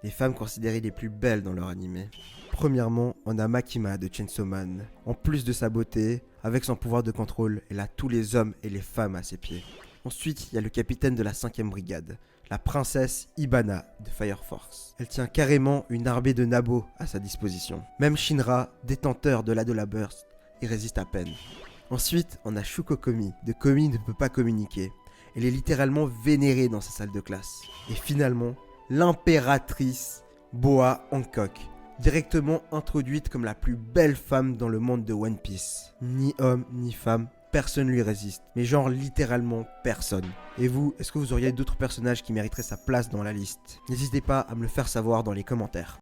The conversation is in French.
les femmes considérées les plus belles dans leur animé. Premièrement, on a Makima de Chainsaw Man. En plus de sa beauté, avec son pouvoir de contrôle, elle a tous les hommes et les femmes à ses pieds. Ensuite, il y a le capitaine de la 5e brigade, la princesse Ibana de Fire Force. Elle tient carrément une armée de nabos à sa disposition. Même Shinra, détenteur de l'Adola Burst, y résiste à peine. Ensuite, on a Shuko Komi, de Komi ne peut pas communiquer. Elle est littéralement vénérée dans sa salle de classe. Et finalement, l'impératrice Boa Hancock, directement introduite comme la plus belle femme dans le monde de One Piece. Ni homme, ni femme, personne lui résiste. Mais genre littéralement personne. Et vous, est-ce que vous auriez d'autres personnages qui mériteraient sa place dans la liste? N'hésitez pas à me le faire savoir dans les commentaires.